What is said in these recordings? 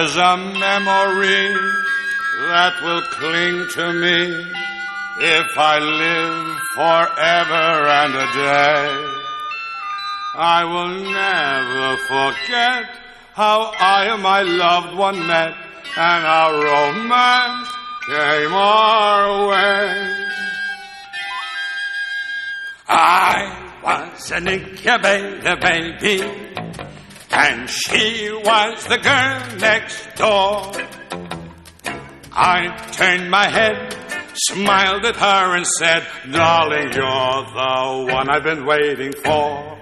There's a memory that will cling to me if I live forever and a day. I will never forget how I and my loved one met and how romance came our way. I was an incubator baby, and she was the girl next door. I turned my head, smiled at her and said, darling, you're the one I've been waiting for.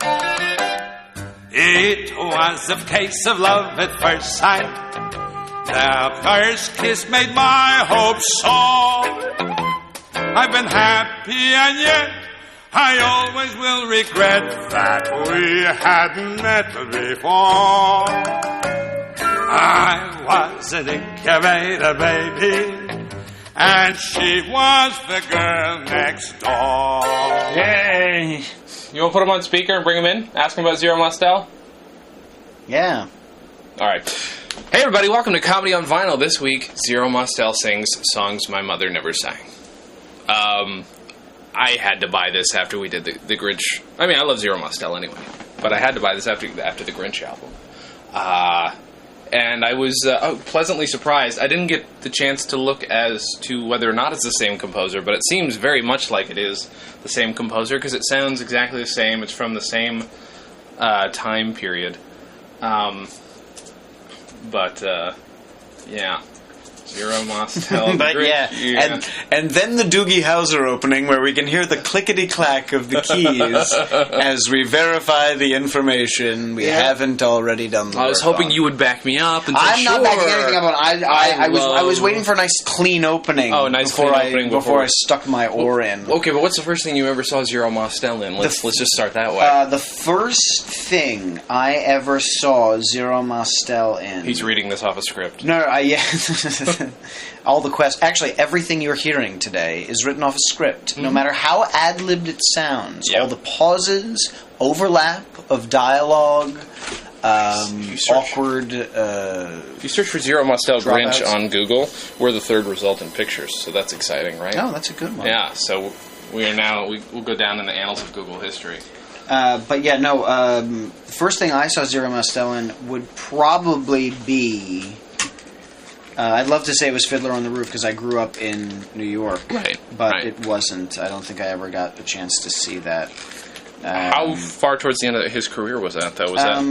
It was a case of love at first sight. The first kiss made my hopes soar. I've been happy and yet I always will regret that we hadn't met before. I was an incubator baby, and she was the girl next door. Yay! You want to put him on speaker and bring him in? Ask him about Zero Mostel? Yeah. Alright. Hey everybody, welcome to Comedy on Vinyl. This week, Zero Mostel sings songs my mother never sang. I had to buy this after we did the Grinch. I mean, I love Zero Mostel anyway, but I had to buy this after the Grinch album. And I was pleasantly surprised. I didn't get the chance to look as to whether or not it's the same composer, but it seems very much like it is the same composer because it sounds exactly the same. It's from the same time period. Yeah. Zero Mostel. But yeah. And then the Doogie Howser opening where we can hear the clickety-clack of the keys as we verify the information we haven't already done the work I was hoping on. you would back me up and say, I'm not backing anything up on. I was waiting for a nice clean opening. Oh, nice clean opening before I stuck my oar in. Okay, but what's the first thing you ever saw Zero Mostel in? Let's just start that way. The first thing I ever saw Zero Mostel in. He's reading this off a script. No, all the quests. Actually, everything you're hearing today is written off a script. No matter how ad-libbed it sounds, all the pauses, overlap of dialogue, awkward. If you search for Zero Mostel Grinch on Google, we're the third result in pictures, so that's exciting, right? Oh, that's a good one. Yeah, so we'll go down in the annals of Google history. The first thing I saw Zero Mostel in would probably be. I'd love to say it was Fiddler on the Roof because I grew up in New York. Right. But it wasn't. I don't think I ever got a chance to see that. How far towards the end of his career was that, though? Was that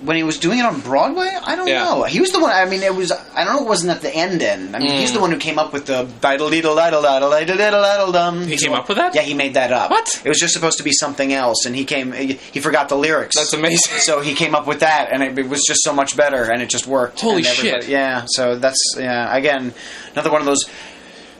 when he was doing it on Broadway? I don't know. He was the one. I mean, it was. I don't know. It wasn't at the end. I mean, he's the one who came up with the diddle diddle diddle diddle diddle diddle dum. He came up with that? Yeah, he made that up. What? It was just supposed to be something else, and he forgot the lyrics. That's amazing. So he came up with that, and it was just so much better, and it just worked. Holy shit! Yeah. So that's again another one of those.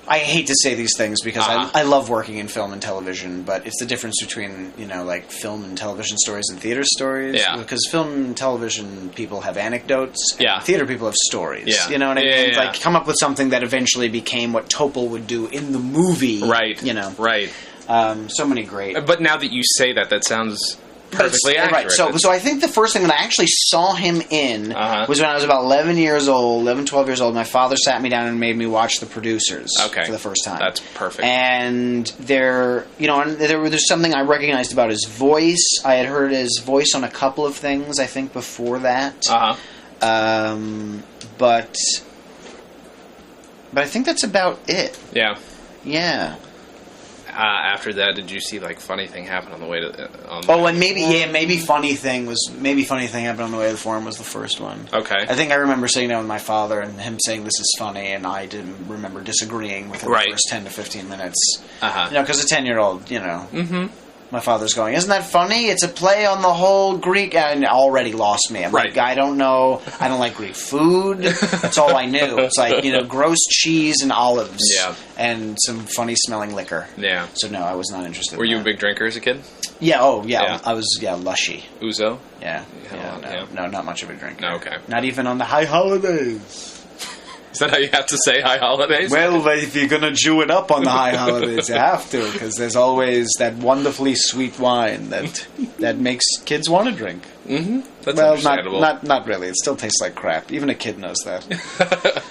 I hate to say these things because I love working in film and television, but it's the difference between, like film and television stories and theater stories. Yeah. Because film and television people have anecdotes, and Yeah. theater people have stories. Yeah. You know what I mean? Yeah. Like, come up with something that eventually became what Topol would do in the movie. Right. Right. So many great... But now that you say that sounds perfectly accurate. Right. So I think the first thing that I actually saw him in was when I was about 11 years old, 11, 12 years old. My father sat me down and made me watch The Producers for the first time. That's perfect. And there's something I recognized about his voice. I had heard his voice on a couple of things, I think, before that. But I think that's about it. Yeah. Yeah. After that, did you see funny thing happen on the way to? And maybe funny thing happened on the way to the forum was the first one. Okay. I think I remember sitting down with my father and him saying this is funny, and I didn't remember disagreeing within the first 10 to 15 minutes. Because a 10-year-old, Mm-hmm. My father's going, isn't that funny? It's a play on the whole Greek... And it already lost me. I'm like, I don't know. I don't like Greek food. That's all I knew. It's like, gross cheese and olives. Yeah. And some funny-smelling liquor. Yeah. So, no, I was not interested Were in you that. a big drinker as a kid? Yeah, I was, lushy. Ouzo? No, not much of a drinker. No, okay. Not even on the high holidays. Is that how you have to say high holidays? Well, if you're going to Jew it up on the high holidays, you have to, because there's always that wonderfully sweet wine that makes kids want to drink. Mm-hmm. That's understandable. Not really. It still tastes like crap. Even a kid knows that.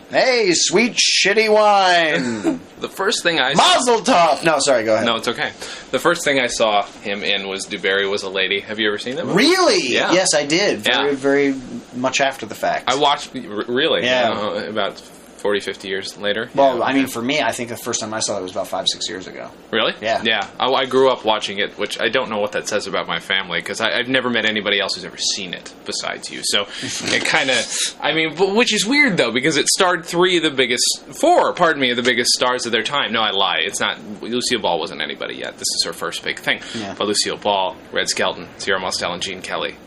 Hey, sweet, shitty wine. The first thing I Mazel tov! No, sorry, go ahead. No, it's okay. The first thing I saw him in was DuBarry Was a Lady. Have you ever seen that movie? Really? Yeah. Yes, I did. Very much after the fact. I watched... Really? Yeah. About 40, 50 years later. Well, I mean, for me, I think the first time I saw it was about 5-6 years ago. Really? Yeah. Yeah. I grew up watching it, which I don't know what that says about my family, because I've never met anybody else who's ever seen it besides you. So it kind of... I mean, which is weird, though, because it starred four of the biggest stars of their time. No, I lie. It's not... Lucille Ball wasn't anybody yet. This is her first big thing. Yeah. But Lucille Ball, Red Skelton, Sierra Mostel, and Gene Kelly.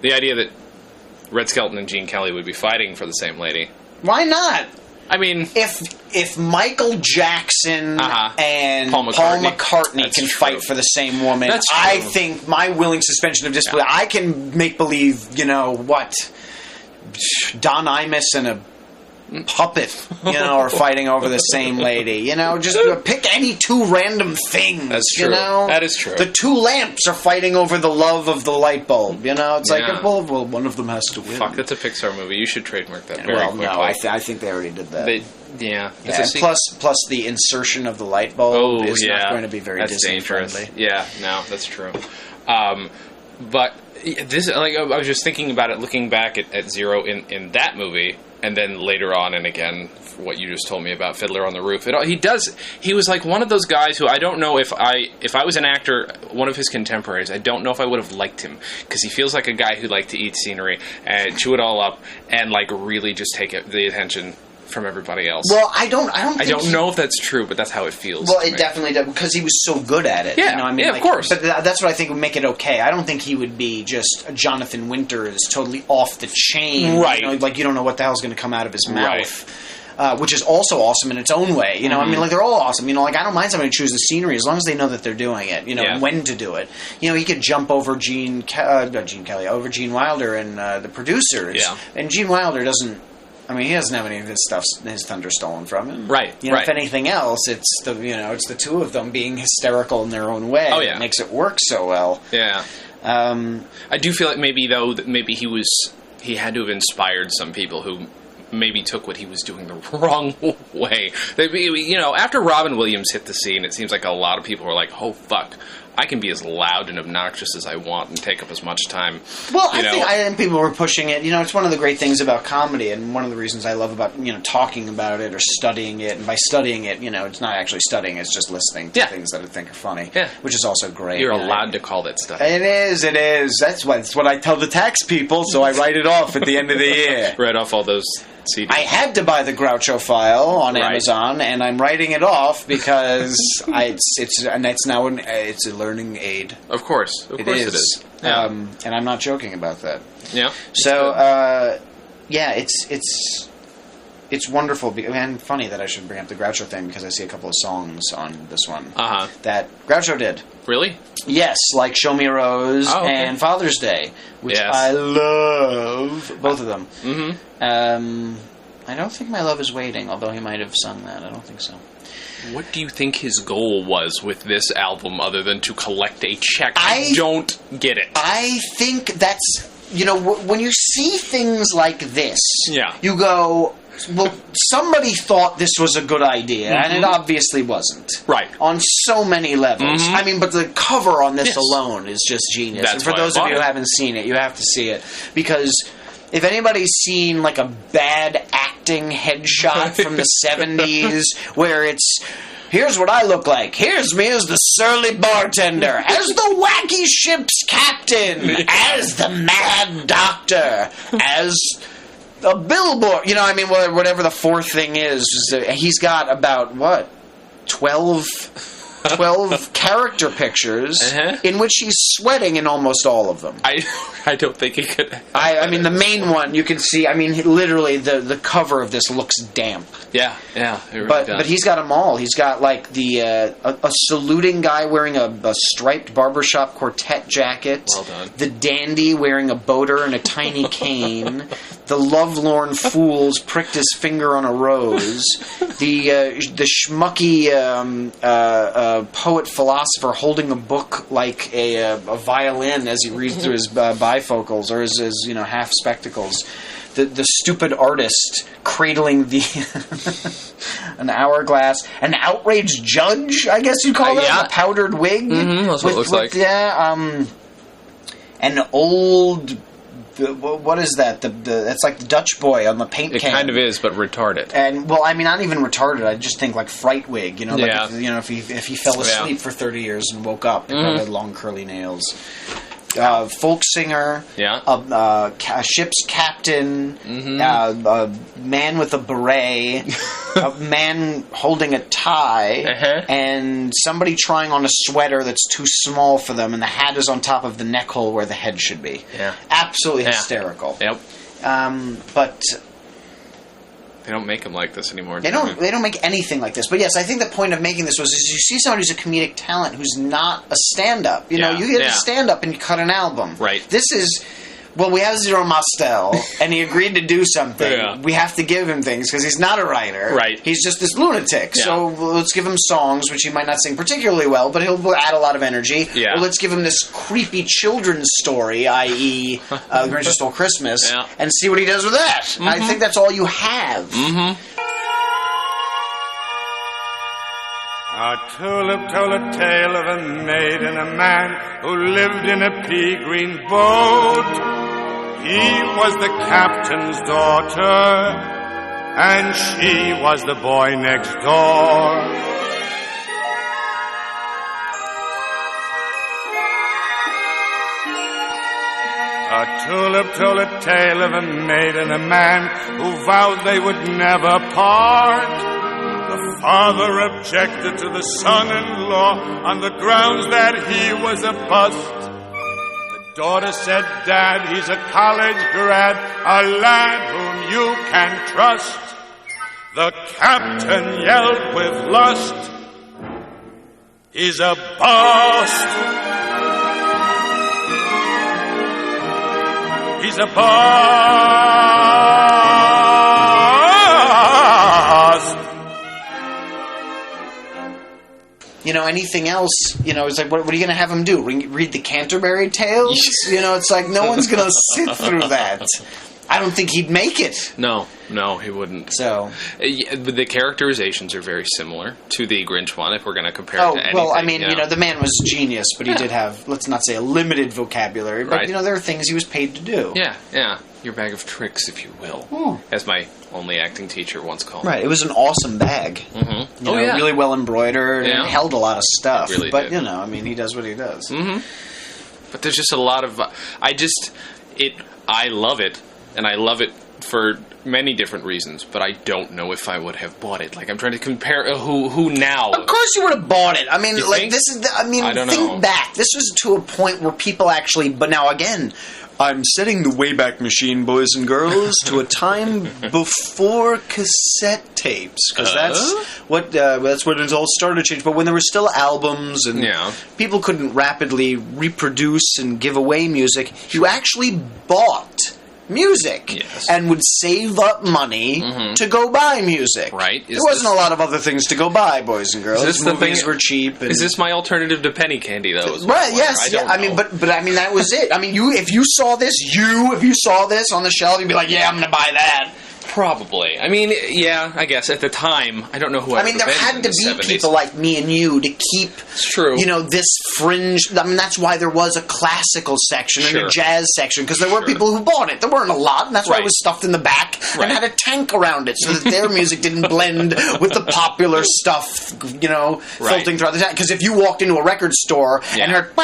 The idea that Red Skelton and Gene Kelly would be fighting for the same lady... Why not? I mean... If Michael Jackson and Paul McCartney can fight for the same woman, I think my willing suspension of disbelief... I can make believe, Don Imus and a puppet, are fighting over the same lady. Just pick any two random things. That's true. That is true. The two lamps are fighting over the love of the light bulb. It's like, well, one of them has to win. Fuck, that's a Pixar movie. You should trademark that very quickly. No, I think they already did that. Plus the insertion of the light bulb is not going to be very Disney friendly. Yeah, no, that's true. But this, I was just thinking about it, looking back at Zero in that movie. And then later on, and again, what you just told me about Fiddler on the Roof, he was like one of those guys who I don't know if I was an actor, one of his contemporaries, I don't know if I would have liked him, because he feels like a guy who liked to eat scenery and chew it all up and like really just take the attention from everybody else. Well, I don't know if that's true, but that's how it feels. Well, it definitely does, because he was so good at it. Yeah, of course. But that's what I think would make it okay. I don't think he would be just Jonathan Winters, totally off the chain. Right. You don't know what the hell's going to come out of his mouth. Right. Which is also awesome in its own way. They're all awesome. I don't mind somebody choose the scenery as long as they know that they're doing it, and when to do it. He could jump over Gene Wilder and the producers. Yeah. And Gene Wilder doesn't... he doesn't have any of his thunder stolen from him. Right. If anything else, it's the two of them being hysterical in their own way that makes it work so well. Yeah. I do feel like maybe he had to have inspired some people who maybe took what he was doing the wrong way. After Robin Williams hit the scene, it seems like a lot of people were like, "Oh fuck, I can be as loud and obnoxious as I want and take up as much time." Well, I think people were pushing it. It's one of the great things about comedy, and one of the reasons I love about talking about it or studying it. And by studying it, it's not actually studying; it's just listening to things that I think are funny. Yeah, which is also great. You're allowed to call that study. It is. That's what I tell the tax people. So I write it off at the end of the year. Write off all those CDs. I had to buy the Groucho file on Amazon, and I'm writing it off because it's now it's a learning aid. Of course it is. Yeah. And I'm not joking about that. Yeah. So it's wonderful and funny that I should bring up the Groucho thing, because I see a couple of songs on this one that Groucho did. Really? Yes, like Show Me a Rose and Father's Day, which I love, both of them. Mm-hmm. I don't think My Love Is Waiting, although he might have sung that. I don't think so. What do you think his goal was with this album, other than to collect a check? I don't get it. I think that's, when you see things like this, you go, well, somebody thought this was a good idea, and it obviously wasn't. Right. On so many levels. Mm-hmm. But the cover on this alone is just genius. That's and for those of you who haven't seen it, you have to see it. Because if anybody's seen, like, a bad acting headshot from the 70s, where it's... Here's what I look like. Here's me as the surly bartender, as the wacky ship's captain, as the mad doctor, as a billboard. Whatever the fourth thing is. He's got about, 12 12 character pictures in which he's sweating in almost all of them. I don't think he could. I mean, the main one you can see. I mean, literally the cover of this looks damp. Yeah, it really but does. But he's got them all. He's got like the a saluting guy wearing a striped barbershop quartet jacket. Well done. The dandy wearing a boater and a tiny cane. The lovelorn fool's pricked his finger on a rose. The schmucky poet philosopher holding a book like a violin as he reads through his bifocals or his half spectacles. The stupid artist cradling an hourglass, an outraged judge, I guess you'd call it, a powdered wig. Mm-hmm, that's what it looks like. Yeah, an old. What is that? It's like the Dutch boy on the paint can. It kind of is, but retarded. And well, I mean, not even retarded. I just think like fright wig. Like if he fell asleep for 30 years and woke up, he probably had long curly nails. Folk singer, a ship's captain, a man with a beret, a man holding a tie, and somebody trying on a sweater that's too small for them, and the hat is on top of the neck hole where the head should be. Yeah, absolutely hysterical. Yep. But they don't make them like this anymore. They don't make anything like this. But yes, I think the point of making this was you see somebody who's a comedic talent who's not a stand-up. You get a stand-up and you cut an album. Right. This is... Well, we have Zero Mostel, and he agreed to do something. Yeah. We have to give him things, because he's not a writer. Right. He's just this lunatic. Yeah. So let's give him songs, which he might not sing particularly well, but he'll add a lot of energy. Yeah. Or let's give him this creepy children's story, i.e. The Grinch Who Stole Christmas, and see what he does with that. Mm-hmm. I think that's all you have. Mm-hmm. A tulip told a tale of a maid and a man who lived in a pea-green boat. He was the captain's daughter, and she was the boy next door. A tulip told a tale of a maid and a man who vowed they would never part. The father objected to the son-in-law on the grounds that he was a bust. The daughter said, Dad, he's a college grad, a lad whom you can trust. The captain yelled with lust, he's a bust. He's a bust. Anything else, it's like, what are you going to have him do? Read the Canterbury Tales? It's like, no one's going to sit through that. I don't think he'd make it. No, he wouldn't. So the characterizations are very similar to the Grinch one, if we're going to compare it to anything. Well, I mean, the man was genius, but he did have, let's not say a limited vocabulary, but, there are things he was paid to do. Yeah. Your bag of tricks, if you will. As my only acting teacher once called it. Right, it was an awesome bag. Mm-hmm. Really well embroidered, and held a lot of stuff. Really but, did. he does what he does. Mm-hmm. But there's just a lot of... I love it, and I love it for many different reasons, but I don't know if I would have bought it. Like, I'm trying to compare who now. Of course you would have bought it. I mean, you think? This is... think back. This was to a point where people actually... But now, again... I'm setting the Wayback Machine, boys and girls, to a time before cassette tapes, because that's when it all started to change. But when there were still albums and people couldn't rapidly reproduce and give away music, you actually bought music and would save up money to go buy music. Right. There wasn't a lot of other things to go buy, boys and girls. Movies were cheap. Is this my alternative to penny candy, though? Right, yes. I mean, but that was it. I mean, if you saw this on the shelf, you'd be like, yeah, I'm going to buy that. Probably. I mean, yeah, I guess at the time, I don't know who. I mean, there had to be 70s. People like me and you to keep, this fringe. I mean, that's why there was a classical section and a jazz section, because there were people who bought it. There weren't a lot, and that's why it was stuffed in the back and had a tank around it, so that their music didn't blend with the popular stuff, filtering throughout the tank. Because if you walked into a record store and heard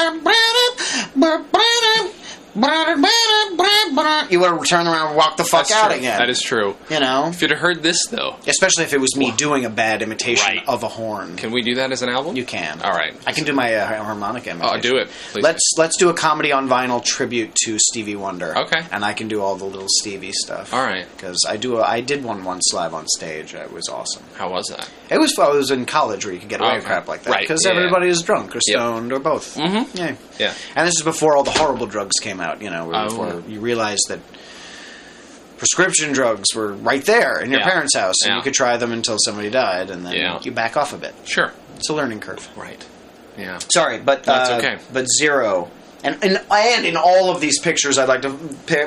you would have turned around and walked the fuck out again. That is true. You know? If you'd have heard this, though. Especially if it was me doing a bad imitation of a horn. Can we do that as an album? You can. All right. I can do my harmonica imitation. Oh, do it. Please. Let's do a comedy on vinyl tribute to Stevie Wonder. Okay. And I can do all the little Stevie stuff. All right. Because I did one once live on stage. It was awesome. How was that? It was fun. I was in college where you could get away with crap like that. Right. Because everybody is drunk or stoned or both. Mm-hmm. Yeah. Yeah. And this is before all the horrible drugs came out, you know, before you realized that prescription drugs were right there in your parents' house, and you could try them until somebody died, and then you back off a bit. Sure. It's a learning curve. Right. Yeah. Sorry, but that's okay. But Zero. And in all of these pictures, I'd like to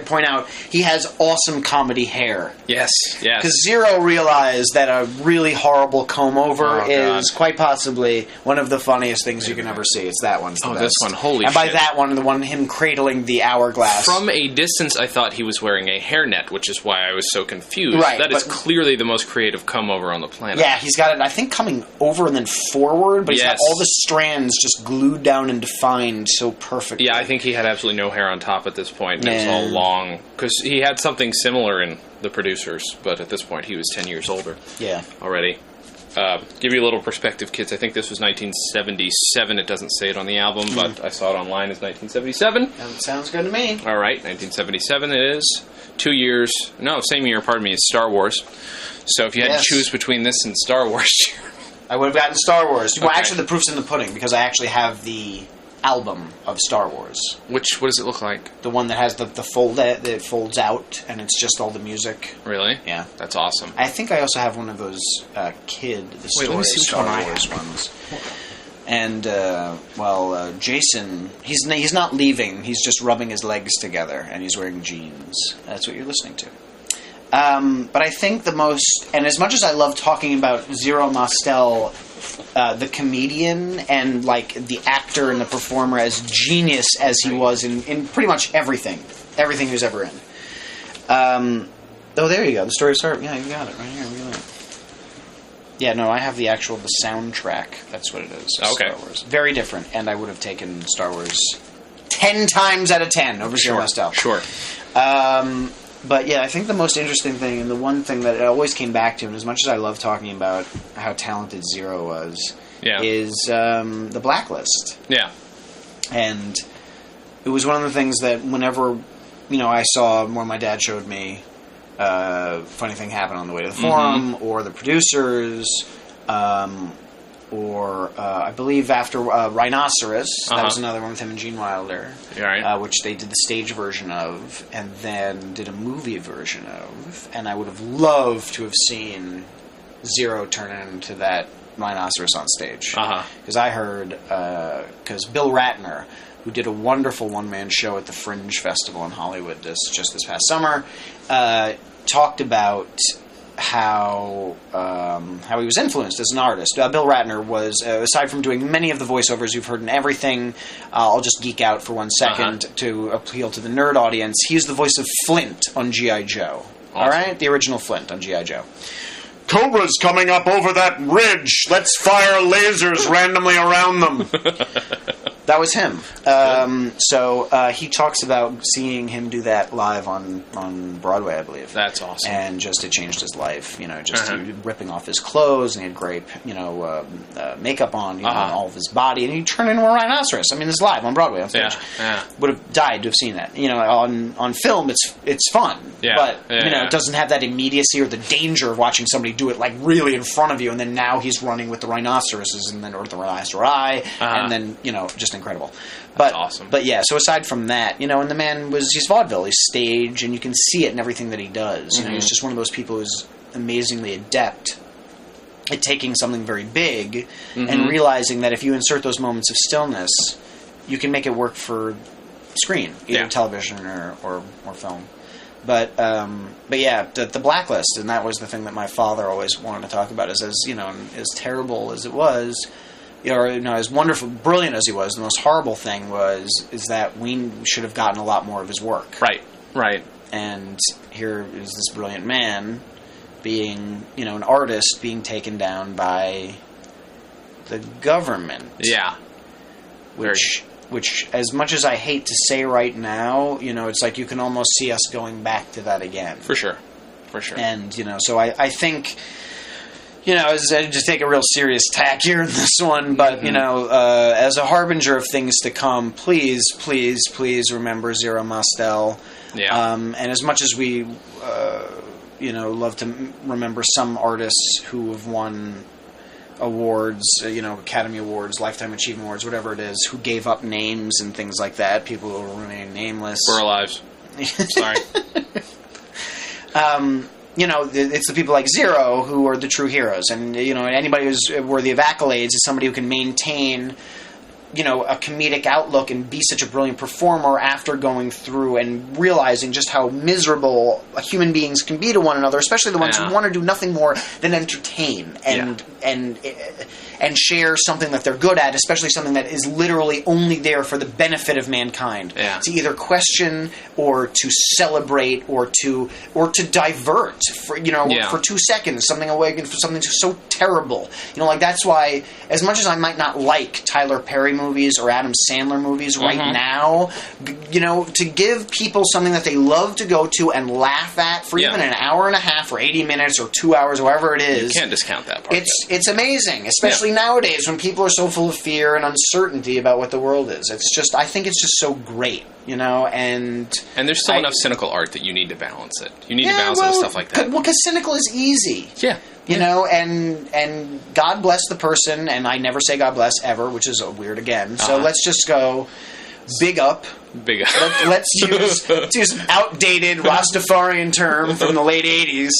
point out, he has awesome comedy hair. Yes, yes. Because Zero realized that a really horrible comb-over is quite possibly one of the funniest things you can ever see. It's that one's the best. This one, holy shit. And by that one, the one him cradling the hourglass. From a distance, I thought he was wearing a hairnet, which is why I was so confused. Right. That is clearly the most creative comb-over on the planet. Yeah, he's got it, I think, coming over and then forward, but he's got all the strands just glued down and defined so perfectly. Yeah, I think he had absolutely no hair on top at this point. It was all long. Because he had something similar in The Producers, but at this point he was 10 years older. Yeah. Already. Give you a little perspective, kids. I think this was 1977. It doesn't say it on the album, but I saw it online as 1977. That sounds good to me. All right, 1977 it is. 2 years. No, same year, pardon me, as Star Wars. So if you had to choose between this and Star Wars... I would have gotten Star Wars. Okay. Well, actually, the proof's in the pudding, because I actually have the album of Star Wars. What does it look like? The one that has the fold that folds out, and it's just all the music. Really? Yeah. That's awesome. I think I also have one of those Star Wars ones. And, Jason, he's not leaving, he's just rubbing his legs together, and he's wearing jeans. That's what you're listening to. But I think the most, and as much as I love talking about Zero Mostel, the comedian and like the actor and the performer, as genius as he was in pretty much everything he was ever in. There you go. The story of Star Wars. Yeah, you got it right here. Look at that. Yeah, no, I have the soundtrack. That's what it is. Okay. Star Wars. Very different, and I would have taken Star Wars 10 times out of 10 over Zero Mostel. Sure. But yeah, I think the most interesting thing, and the one thing that it always came back to, and as much as I love talking about how talented Zero was, is the Blacklist. Yeah. And it was one of the things that whenever, I saw, when my dad showed me, funny thing happened on the way to the forum, or the producers, or I believe after Rhinoceros, that was another one with him and Gene Wilder, which they did the stage version of, and then did a movie version of, and I would have loved to have seen Zero turn into that Rhinoceros on stage. Because I heard, because Bill Ratner, who did a wonderful one-man show at the Fringe Festival in Hollywood just this past summer, talked about how he was influenced as an artist. Bill Ratner was, aside from doing many of the voiceovers you've heard in everything, I'll just geek out for 1 second to appeal to the nerd audience. He's the voice of Flint on G.I. Joe. Awesome. All right? The original Flint on G.I. Joe. Cobra's coming up over that ridge. Let's fire lasers randomly around them. That was him. So he talks about seeing him do that live on Broadway, I believe. That's awesome. And just it changed his life. Just ripping off his clothes, and he had great, makeup on, on all of his body, and he turned into a rhinoceros. I mean, this is live on Broadway on stage. Would have died to have seen that. On film, it's fun, but it doesn't have that immediacy or the danger of watching somebody do it like really in front of you, and then now he's running with the rhinoceroses, and then or the rhinoceri, and then just incredible. But awesome. But yeah, so aside from that, and the man he's vaudeville, he's stage, and you can see it in everything that he does. He's just one of those people who's amazingly adept at taking something very big and realizing that if you insert those moments of stillness, you can make it work for screen, either television or film. But yeah, the Blacklist, and that was the thing that my father always wanted to talk about, is as terrible as it was, as wonderful, brilliant as he was, the most horrible thing is that we should have gotten a lot more of his work. Right. And here is this brilliant man being, an artist being taken down by the government. Yeah. Which which as much as I hate to say right now, it's like you can almost see us going back to that again. For sure. And, so I think, as I just take a real serious tack here in this one, but, as a harbinger of things to come, please, please, please remember Zero Mostel. Yeah. And as much as we, love to remember some artists who have won awards, Academy Awards, Lifetime Achievement Awards, whatever it is, who gave up names and things like that, people who remain nameless. We're alive. Sorry. It's the people like Zero who are the true heroes. And, anybody who's worthy of accolades is somebody who can maintain, a comedic outlook and be such a brilliant performer after going through and realizing just how miserable human beings can be to one another, especially the ones who want to do nothing more than entertain and share something that they're good at, especially something that is literally only there for the benefit of mankind. Yeah. To either question or to celebrate or to divert for 2 seconds, something away from something so terrible. That's why, as much as I might not like Tyler Perry movies or Adam Sandler movies right now, to give people something that they love to go to and laugh at for even an hour and a half or 80 minutes or 2 hours, whatever it is. You can't discount that part. It's amazing, especially nowadays when people are so full of fear and uncertainty about what the world is. I think it's just so great, and there's still enough cynical art that you need to balance it. You need to balance it with stuff like that. Well, because cynical is easy. Yeah. And God bless the person, and I never say God bless ever, which is weird again. So let's just go big up. Big up. Let's use an outdated Rastafarian term from the late 80s.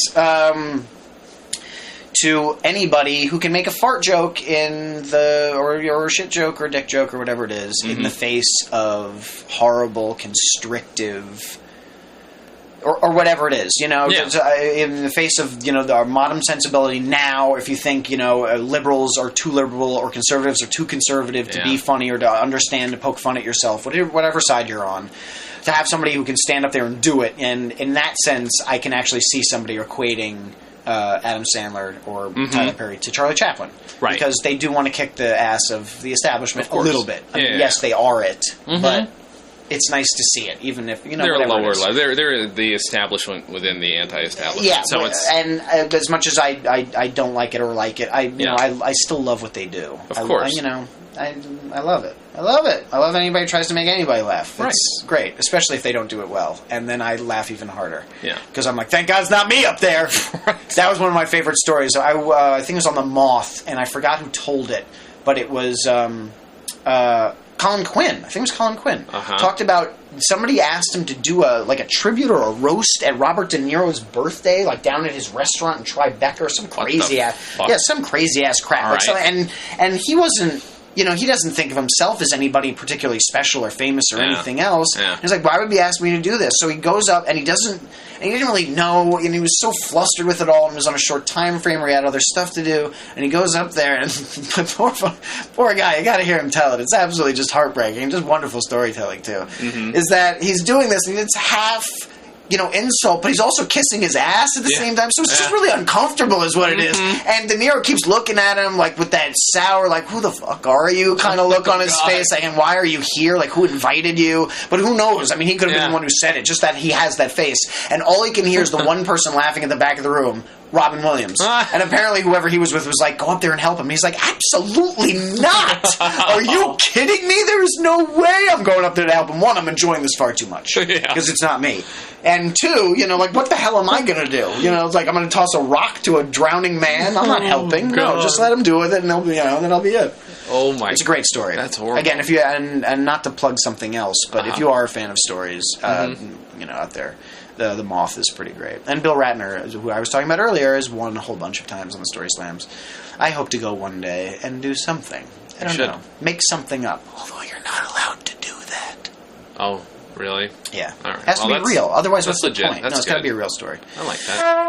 To anybody who can make a fart joke or a shit joke or a dick joke or whatever it is in the face of horrible, constrictive, or whatever it is, in the face of, our modern sensibility now, if you think, liberals are too liberal or conservatives are too conservative to be funny or to understand, to poke fun at yourself, whatever side you're on, to have somebody who can stand up there and do it. And in that sense, I can actually see somebody equating Adam Sandler or Tyler Perry to Charlie Chaplin. Right. Because they do want to kick the ass of the establishment a little bit. I mean, yes, they are it, but it's nice to see it, even if, they're a lower level. They're the establishment within the anti-establishment. Yeah, so and as much as I don't like it or like it, I still love what they do. Of course. I love it. I love it. I love anybody who tries to make anybody laugh. It's great, especially if they don't do it well. And then I laugh even harder. Yeah. Because I'm like, thank God it's not me up there. That was one of my favorite stories. I think it was on The Moth, and I forgot who told it, but it was Colin Quinn. I think it was Colin Quinn. Talked about somebody asked him to do a tribute or a roast at Robert De Niro's birthday, like down at his restaurant in Tribeca or some crazy ass crap. Right. And he wasn't. He doesn't think of himself as anybody particularly special or famous or anything else. Yeah. He's like, why would he ask me to do this? So he goes up, and he didn't really know, and he was so flustered with it all, and was on a short time frame where he had other stuff to do, and he goes up there, and poor guy, you gotta hear him tell it. It's absolutely just heartbreaking, just wonderful storytelling, too. Is that he's doing this, and it's half insult, but he's also kissing his ass at the same time. So it's just really uncomfortable is what it is. And De Niro keeps looking at him like with that sour, like, who the fuck are you kind of look on his face. Like, and why are you here? Like, who invited you? But who knows? I mean, he could have been the one who said it. Just that he has that face. And all he can hear is the one person laughing at the back of the room, Robin Williams. And apparently whoever he was with was like, go up there and help him. He's like, absolutely not! Are you kidding me? There's no way I'm going up there to help him. One, I'm enjoying this far too much. Because it's not me. And two, like, what the hell am I going to do? It's like, I'm going to toss a rock to a drowning man? I'm not helping. No, just let him do with it, and then I'll be it. Oh my! It's a great story. That's horrible. Again, if you and not to plug something else, but if you are a fan of stories, out there, the Moth is pretty great. And Bill Ratner, who I was talking about earlier, has won a whole bunch of times on the Story Slams. I hope to go one day and do something. I don't know. Make something up. Although you're not allowed to do that. Oh, really? Yeah. All right. It has to be real. Otherwise, what's legit. the point? It's got to be a real story. I like that.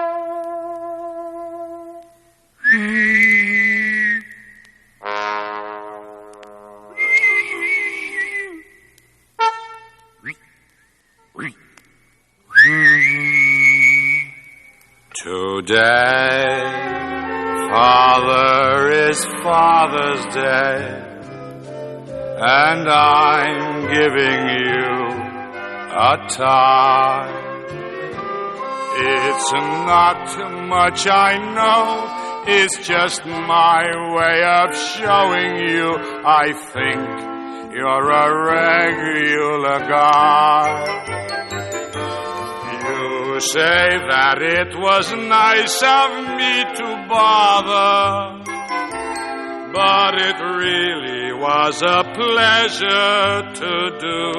Today, Father is Father's Day, and I'm giving you a tie. It's not much, I know. It's just my way of showing you I think you're a regular guy. You say that it was nice of me to bother, but it really was a pleasure to do.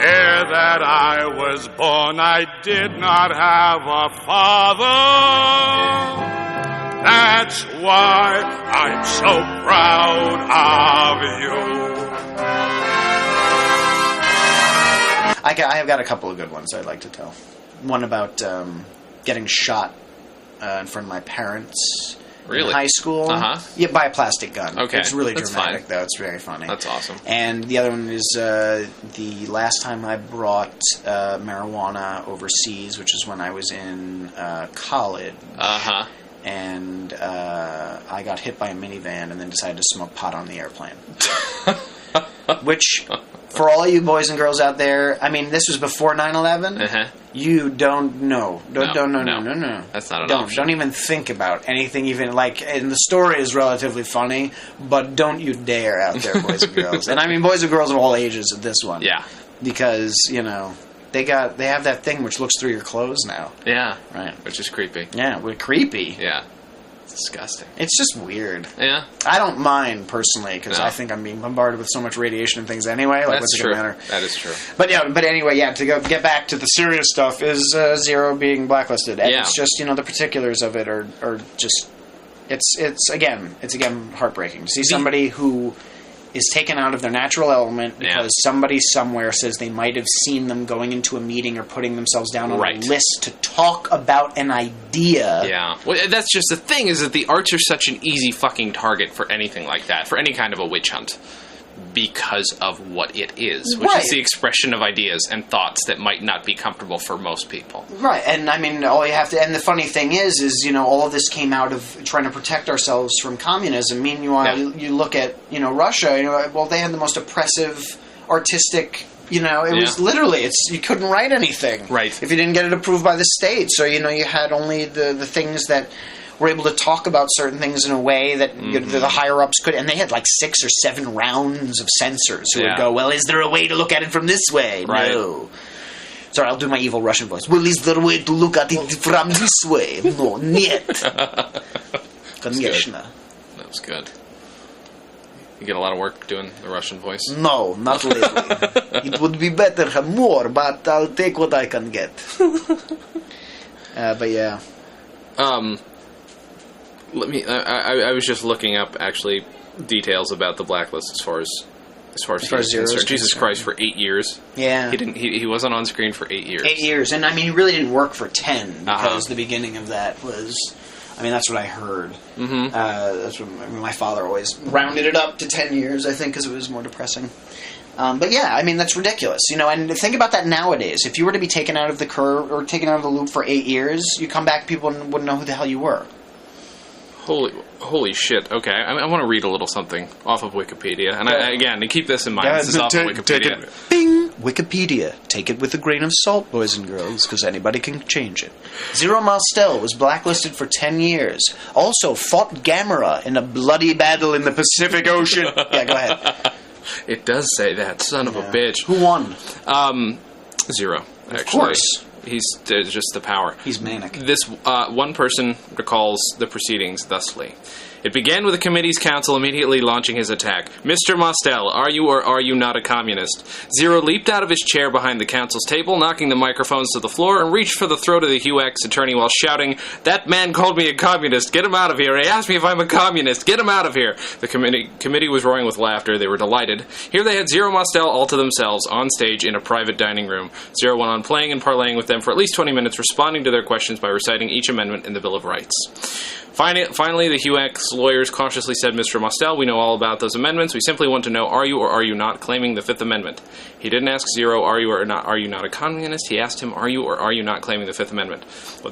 Ere that I was born, I did not have a father. That's why I'm so proud of you. I have got a couple of good ones I'd like to tell. One about getting shot in front of my parents. Really? In high school. Yeah, by a plastic gun. Okay. It's really That's dramatic, fine. though. It's very funny. That's awesome. And the other one is the last time I brought marijuana overseas, which is when I was in college. And I got hit by a minivan and then decided to smoke pot on the airplane. Which, for all you boys and girls out there, I mean, this was before 9/11. You don't know. No. That's not an option. Don't even think about anything even, like, and the story is relatively funny, but don't you dare out there, boys and girls. And I mean boys and girls of all ages at this one. Yeah. Because, you know, they have that thing which looks through your clothes now. Yeah. Right. Which is creepy. Yeah, we're creepy. Yeah. It's disgusting. It's just weird. Yeah. I don't mind, personally, because I think I'm being bombarded with so much radiation and things anyway. Like, what's it going to matter? That is true. But anyway, to get back to the serious stuff is Zero being blacklisted. And it's just, you know, the particulars of it are just, it's again heartbreaking. To see somebody who is taken out of their natural element because somebody somewhere says they might have seen them going into a meeting or putting themselves down on a list to talk about an idea. Yeah. Well, that's just the thing, is that the arts are such an easy fucking target for anything like that, for any kind of a witch hunt, because of what it is, which is the expression of ideas and thoughts that might not be comfortable for most people. Right, and I mean, all you have to, and the funny thing is, you know, all of this came out of trying to protect ourselves from communism. Meanwhile, you look at, you know, Russia, you know, well, they had the most oppressive, artistic, you know, it was literally, you couldn't write anything. Right. If you didn't get it approved by the state. So, you know, you had only the things that were able to talk about certain things in a way that the higher-ups could, and they had like 6 or 7 rounds of censors who would go, well, is there a way to look at it from this way? Right. No. Sorry, I'll do my evil Russian voice. Well, is there a way to look at it from this way? No, нет. Конечно. That was good. You get a lot of work doing the Russian voice? No, not lately. It would be better to have more, but I'll take what I can get. But yeah. I was just looking up actually details about the blacklist as far as Zero is concerned. Jesus Christ, for 8 years. Yeah. He wasn't on screen for 8 years. 8 years, and I mean, he really didn't work for 10 because the beginning of that was, I mean, that's what I heard. That's what my father always rounded it up to 10 years, I think, because it was more depressing. But yeah, I mean, that's ridiculous, you know, and think about that nowadays. If you were to be taken out of the curve or taken out of the loop for 8 years, you come back, people wouldn't know who the hell you were. Holy shit. Okay, I want to read a little something off of Wikipedia. And again, to keep this in mind, this is off of Wikipedia. Bing! Wikipedia. Take it with a grain of salt, boys and girls, because anybody can change it. Zero Mostel was blacklisted for 10 years. Also fought Gamera in a bloody battle in the Pacific Ocean. Yeah, go ahead. It does say that, son of a bitch. Who won? Zero, actually. Of course. He's just the power. He's manic. This one person recalls the proceedings thusly. It began with the committee's counsel immediately launching his attack. Mr. Mostel, are you or are you not a communist? Zero leaped out of his chair behind the council's table, knocking the microphones to the floor, and reached for the throat of the HUAC's attorney while shouting, "That man called me a communist. Get him out of here. He asked me if I'm a communist. Get him out of here." The committee was roaring with laughter. They were delighted. Here they had Zero Mostel all to themselves, on stage in a private dining room. Zero went on playing and parlaying with them for at least 20 minutes, responding to their questions by reciting each amendment in the Bill of Rights. Finally, the HUAC's lawyers cautiously said, Mr. Mostel, we know all about those amendments. We simply want to know, are you or are you not claiming the Fifth Amendment? He didn't ask Zero, are you or are you not a communist? He asked him, are you or are you not claiming the Fifth Amendment? What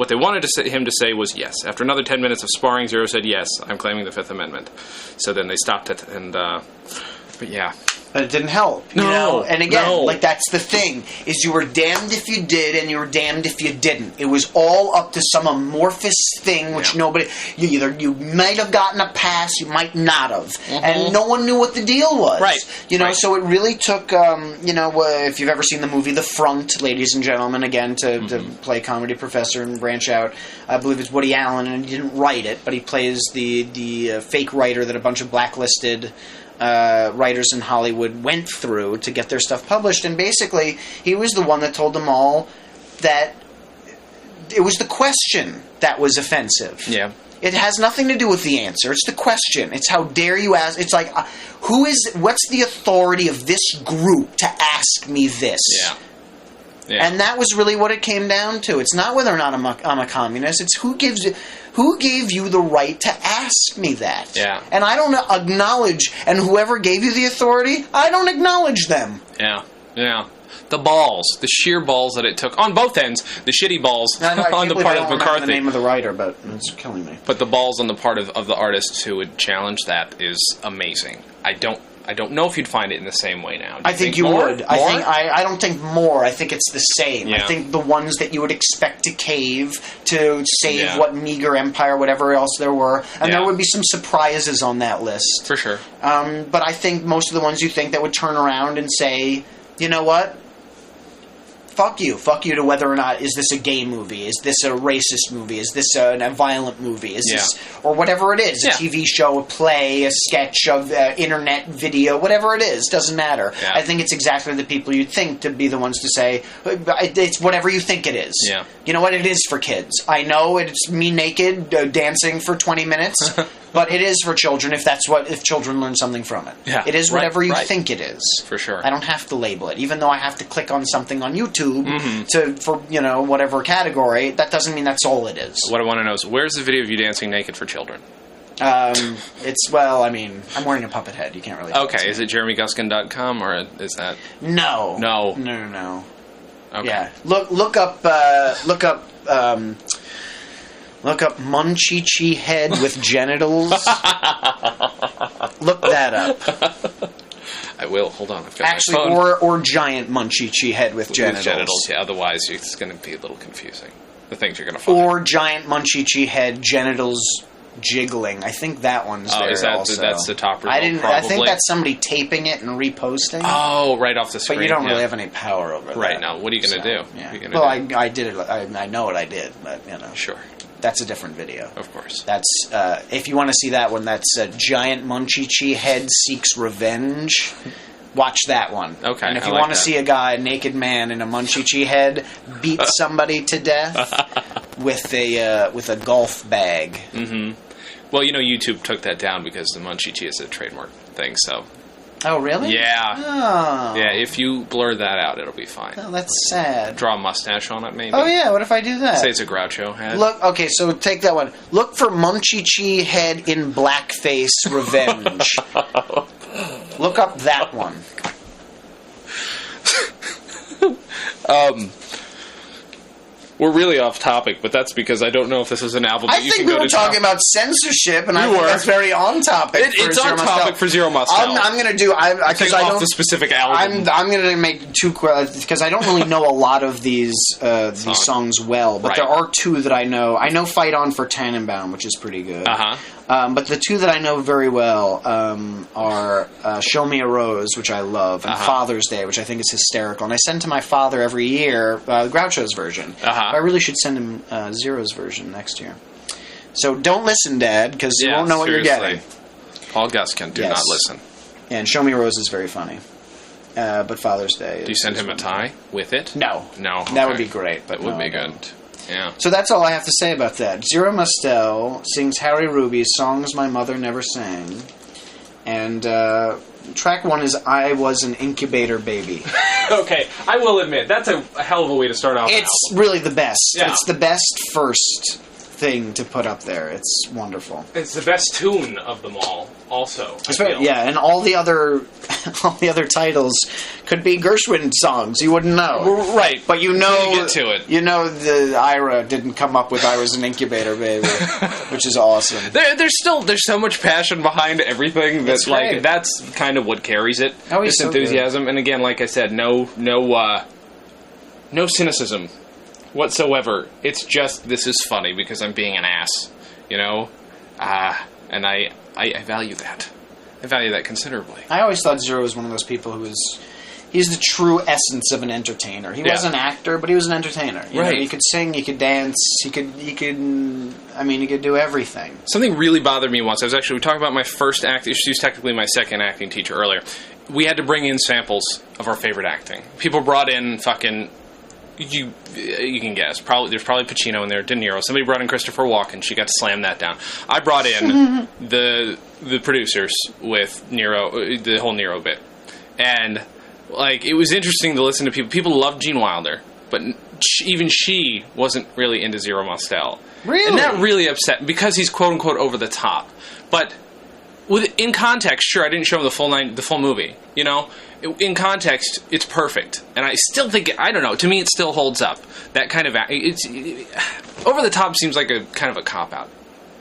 they wanted him to say was yes. After another 10 minutes of sparring, Zero said, yes, I'm claiming the Fifth Amendment. So then they stopped it, and, but yeah. But it didn't help, you know? And again, like, that's the thing, is you were damned if you did, and you were damned if you didn't. It was all up to some amorphous thing, which nobody... You might have gotten a pass, you might not have. Mm-hmm. And no one knew what the deal was. Right. You know, so it really took, if you've ever seen the movie The Front, ladies and gentlemen, again, to play comedy professor and branch out, I believe it's Woody Allen, and he didn't write it, but he plays the fake writer that a bunch of blacklisted... writers in Hollywood went through to get their stuff published, and basically he was the one that told them all that it was the question that was offensive. Yeah. It has nothing to do with the answer. It's the question. It's how dare you ask. It's like, what's the authority of this group to ask me this? Yeah. Yeah. And that was really what it came down to. It's not whether or not I'm a communist. It's who gave you the right to ask me that. Yeah. And I don't acknowledge, and whoever gave you the authority, I don't acknowledge them. Yeah. Yeah. The balls, the sheer balls that it took on both ends, the shitty balls on the part of McCarthy. The name of the writer, but it's killing me. But the balls on the part of the artists who would challenge that is amazing. I don't know if you'd find it in the same way now. I think you would. I don't think more. I think it's the same. Yeah. I think the ones that you would expect to cave to save what meager empire, whatever else there were, and there would be some surprises on that list. For sure. But I think most of the ones you think that would turn around and say, you know what? Fuck you to whether or not, is this a gay movie? Is this a racist movie? Is this a violent movie? Is this, or whatever it is, a TV show, a play, a sketch, of internet video, whatever it is, doesn't matter. Yeah. I think it's exactly the people you'd think to be the ones to say, it's whatever you think it is. Yeah. You know what, it is for kids. I know it's me naked dancing for 20 minutes, but it is for children if children learn something from it. Yeah. It is whatever you think it is. For sure. I don't have to label it. Even though I have to click on something on YouTube for whatever category, that doesn't mean that's all it is. What I want to know is, where's the video of you dancing naked for children? I'm wearing a puppet head. You can't really... Okay, is it jeremyguskin.com, or is that... No. No. Okay. Yeah. Look up Munchie head with genitals. Look that up. I will. Hold on. I've got actually, my phone. or giant Munchie head with genitals. Yeah, otherwise it's going to be a little confusing. The things you're going to find. Or giant Munchie head, genitals jiggling. I think that one's there also. That's the top result, I think that's somebody taping it and reposting. Oh, right off the screen. But you don't really have any power over that. Right, now. What are you going to do? Yeah. I did it. I know what I did, but, Sure. That's a different video. Of course. That's, if you want to see that one, that's Giant Munchie Head Seeks Revenge. Watch that one. Okay. And if you want to see a naked man in a Munchie head beat somebody to death with a golf bag. Mm-hmm. Well, YouTube took that down because the Munchie is a trademark thing, so... Oh, really? Yeah. Oh. Yeah, if you blur that out, it'll be fine. Oh, that's sad. Draw a mustache on it, maybe. Oh, yeah, what if I do that? Say it's a Groucho head. Okay, so take that one. Look for Munchie head in blackface revenge. Look up that one. We're really off topic, but that's because I don't know if this is an album that you can go to. I think we were talking about censorship, and I think that's very on topic. It's on topic for Zero Mostel. I'm going to do because I don't the specific album. I'm going to make two because I don't really know a lot of these songs well, but there are two that I know. I know "Fight On" for Tannenbaum, which is pretty good. But the two that I know very well are "Show Me a Rose," which I love, and "Father's Day," which I think is hysterical. And I send to my father every year Groucho's version. I really should send him Zero's version next year. So don't listen, Dad, because you won't know what you're getting. Paul Guskin, do not listen. And "Show Me a Rose" is very funny. But Father's Day. Do you send him a tie with it? No. Okay. That would be great. That would be good. Yeah. So that's all I have to say about that. Zero Mostel sings Harry Ruby's "Songs My Mother Never Sang." And Track 1 is I Was an Incubator Baby. Okay, I will admit, that's a hell of a way to start off. It's really the best. Yeah. It's the best first thing to put up there. It's wonderful. It's the best tune of them all, also. Yeah, and all the other titles could be Gershwin songs. You wouldn't know. Right. But you know... You get to it. You know the Ira didn't come up with I Was an Incubator Baby, which is awesome. There's so much passion behind everything that, like, that's kind of what carries it. Oh, he's this so enthusiasm. good. And again, like I said, no cynicism whatsoever. It's just, this is funny because I'm being an ass, you know? And I value that. I value that considerably. I always thought Zero was one of those people who he's the true essence of an entertainer. He was an actor, but he was an entertainer. You know, he could sing, he could dance, he could do everything. Something really bothered me once. We talked about my first acting, she was technically my second acting teacher earlier. We had to bring in samples of our favorite acting. People brought in fucking... You can guess. There's probably Pacino in there, De Niro. Somebody brought in Christopher Walken. She got to slam that down. I brought in the producers with Nero, the whole Nero bit, and like it was interesting to listen to people. People loved Gene Wilder, but even she wasn't really into Zero Mostel. Really, and that really upset because he's quote unquote over the top. But in context, sure, I didn't show him the full movie. You know. In context, it's perfect, and I still think I don't know. To me, it still holds up. That kind of over the top seems like a kind of a cop out.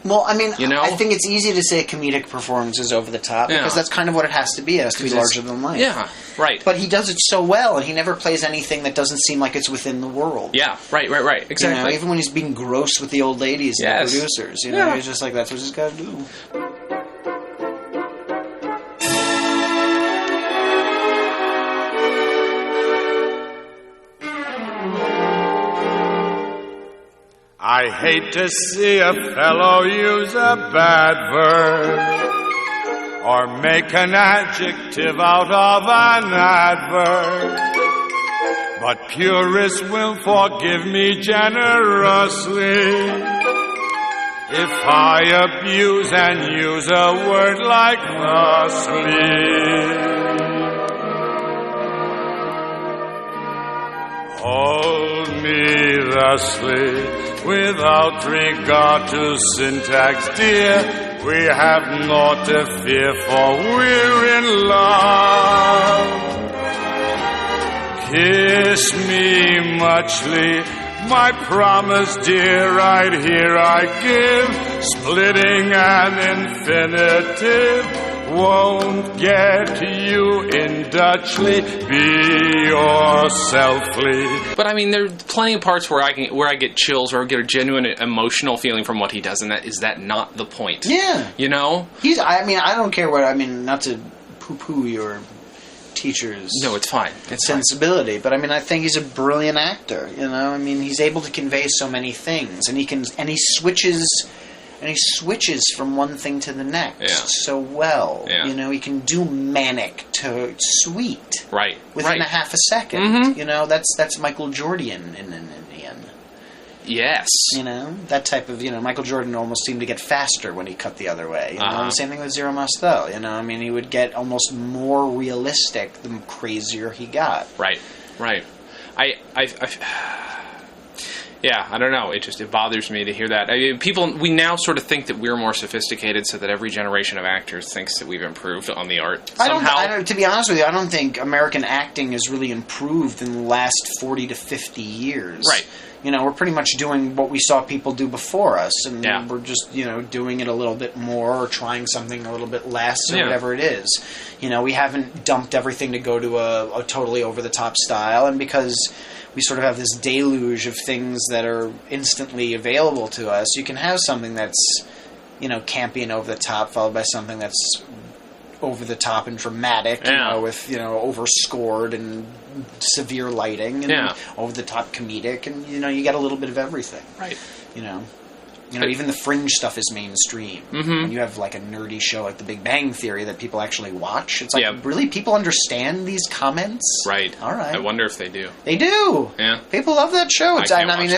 Well, I mean, you know? I think it's easy to say a comedic performance is over the top because that's kind of what it has to be. It has to be larger than life. Yeah, right. But he does it so well, and he never plays anything that doesn't seem like it's within the world. Yeah, right, exactly. You know, even when he's being gross with the old ladies and the producers, you know, he's just like, that's what he's got to do. I hate to see a fellow use a bad verb or make an adjective out of an adverb. But purists will forgive me generously if I abuse and use a word like thusly. Hold me thusly, without regard to syntax, dear. We have naught to fear, for we're in love. Kiss me muchly, my promise, dear, right here I give. Splitting an infinitive won't get you in Dutchly. Be yourselfly. But I mean, there are plenty of parts where I get chills or get a genuine emotional feeling from what he does, and is that not the point? Yeah, you know. I don't care what. I mean, not to poo-poo your teacher's. No, it's fine. It's sensibility, but I mean, I think he's a brilliant actor. You know, I mean, he's able to convey so many things, and he switches from one thing to the next so well. Yeah. You know, he can do manic to sweet within a half a second. Mm-hmm. You know, that's Michael Jordan in the end. Yes. You know, that type of, Michael Jordan almost seemed to get faster when he cut the other way. You know, the same thing with Zero Mostel. You know, I mean, he would get almost more realistic the crazier he got. Right. Yeah, I don't know. It bothers me to hear that. I mean, we now sort of think that we're more sophisticated, so that every generation of actors thinks that we've improved on the art somehow. I don't, to be honest with you, I don't think American acting has really improved in the last 40 to 50 years. Right. You know, we're pretty much doing what we saw people do before us, and we're just, doing it a little bit more or trying something a little bit less or whatever it is. You know, we haven't dumped everything to go to a totally over-the-top style, and because we sort of have this deluge of things that are instantly available to us, you can have something that's, campy and over-the-top, followed by something that's over-the-top and dramatic, with, over-scored and severe lighting and over-the-top comedic, and, you get a little bit of everything. Right. Even the fringe stuff is mainstream. Mm-hmm. And you have, like, a nerdy show like The Big Bang Theory that people actually watch. It's like, really? People understand these comments? Right. All right. I wonder if they do. They do. Yeah. People love that show. It's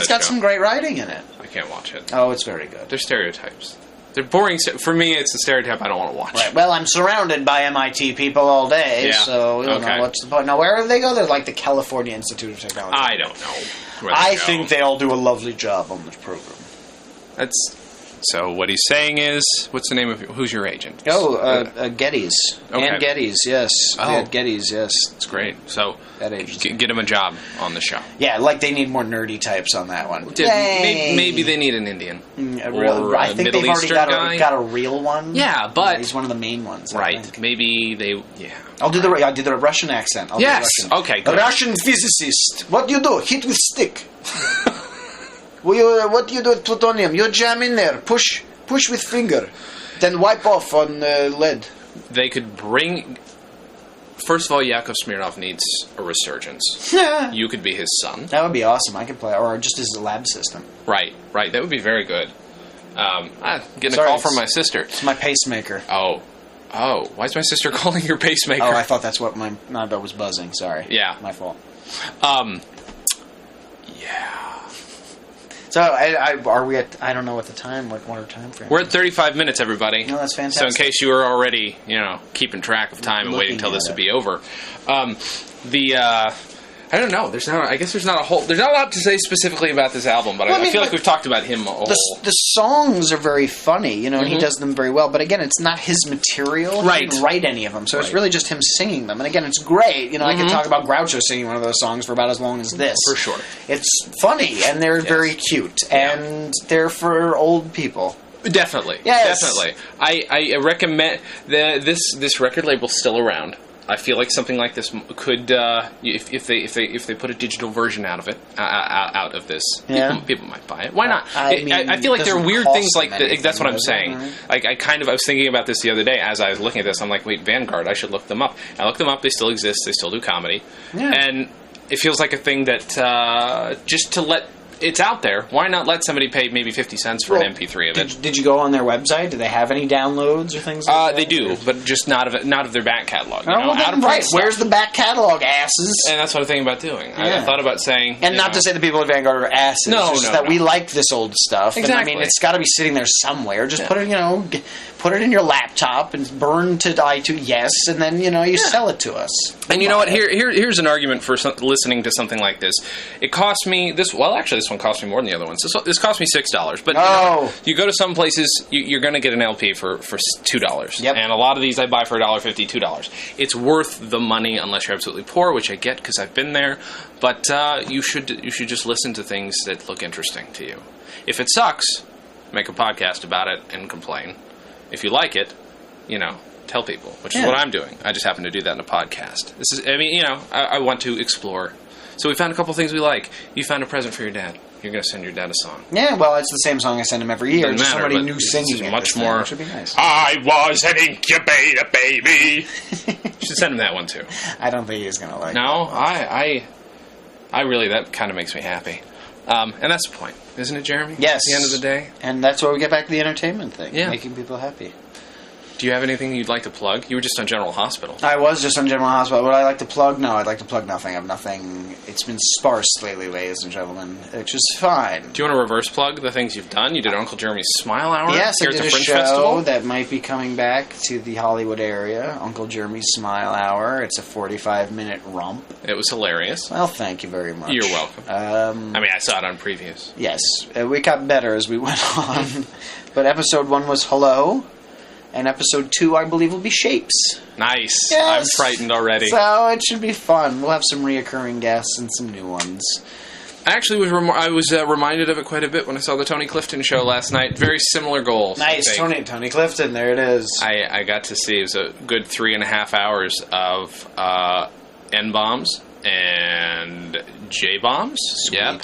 got some great writing in it. I can't watch it. Oh, it's very good. They're stereotypes. They're boring. For me, it's a stereotype I don't want to watch. Right. Well, I'm surrounded by MIT people all day, so you know, what's the point? Now, where do they go? They're like the California Institute of Technology. I don't know. I think they all do a lovely job on this program. So what he's saying is, what's the name of who's your agent? Geddes. Okay. And Geddes, yes. Oh. Geddes, yes. That's great. So that get him a job on the show. Yeah, like they need more nerdy types on that one. Maybe they need an Indian. I think they've already got a real one. Yeah, but... he's one of the main ones, right. Maybe they... Yeah. I'll do the Russian accent. Yes. Okay, good. Russian physicist. What do you do? Hit with stick. What do you do with plutonium? You jam in there. Push with finger. Then wipe off on lead. They could bring... First of all, Yakov Smirnoff needs a resurgence. You could be his son. That would be awesome. I could play... Or just his lab assistant. Right. That would be very good. Getting a call from my sister. It's my pacemaker. Oh. Why is my sister calling your pacemaker? Oh, I thought that's what my... No, that was buzzing. Sorry. Yeah. My fault. Yeah. So, are we at... I don't know what the time... What our time frame? We're at 35 minutes, everybody. No, that's fantastic. So in case you were already, keeping track of time and waiting until this would be over. I don't know. There's not a lot to say specifically about this album, but I feel like we've talked about him a whole. The songs are very funny, and he does them very well. But again, it's not his material. He didn't write any of them, so it's really just him singing them. And again, it's great. I could talk about Groucho singing one of those songs for about as long as this. For sure. It's funny, and they're very cute, and they're for old people. Definitely. Yes. Definitely. I recommend this record label's still around. I feel like something like this could, if they put a digital version out of it, out of this, people might buy it. Why not? I feel like there are weird things like that. That's what I'm saying. Like I was thinking about this the other day as I was looking at this. I'm like, wait, Vanguard, I should look them up. I looked them up. They still exist. They still do comedy, and it feels like a thing that just to let. It's out there. Why not let somebody pay maybe 50 cents for an MP3 of it? Did you go on their website? Do they have any downloads or things like that? They do, but just not of their back catalog. Where's the back catalog, asses? And that's what I'm thinking about doing. I thought about saying... And not to say the people at Vanguard are asses. No, it's just that we like this old stuff. Exactly. And, it's got to be sitting there somewhere. Just put it, put it in your laptop and burn to iTunes, and then, you sell it to us. And you know what? Here's an argument for listening to something like this. It cost me... This one cost me more than the other ones. This cost me $6. But you go to some places, you're going to get an LP for $2. Yep. And a lot of these I buy for $1.50, $2. It's worth the money unless you're absolutely poor, which I get because I've been there. But you should just listen to things that look interesting to you. If it sucks, make a podcast about it and complain. If you like it, tell people, which is what I'm doing. I just happen to do that in a podcast. I want to explore. So we found a couple things we like. You found a present for your dad. You're going to send your dad a song. Yeah, well, it's the same song I send him every year. Just somebody new singing it. Much more. Which would be nice. I was an incubator baby. You should send him that one too. I don't think he's going to like it. No, I really, that kind of makes me happy. And that's the point, isn't it, Jeremy? Yes. At the end of the day. And that's where we get back to the entertainment thing. Yeah. Making people happy. Do you have anything you'd like to plug? You were just on General Hospital. I was just on General Hospital. Would I like to plug? No, I'd like to plug nothing. I have nothing. It's been sparse lately, ladies and gentlemen, which is fine. Do you want to reverse plug the things you've done? You did Uncle Jeremy's Smile Hour? Yes, here I did at the a Fringe show Festival? that might be coming back to the Hollywood area. Uncle Jeremy's Smile Hour. It's a 45-minute romp. It was hilarious. Well, thank you very much. You're welcome. I saw it on previews. Yes. We got better as we went on. But episode 1 was Hello. And episode 2, I believe, will be Shapes. Nice. Yes. I'm frightened already. So it should be fun. We'll have some reoccurring guests and some new ones. I actually was reminded of it quite a bit when I saw the Tony Clifton show last night. Very similar goals. Nice. Tony Clifton. There it is. I got to see, it was a good 3.5 hours of N-bombs and J-bombs. Sweet. Yep.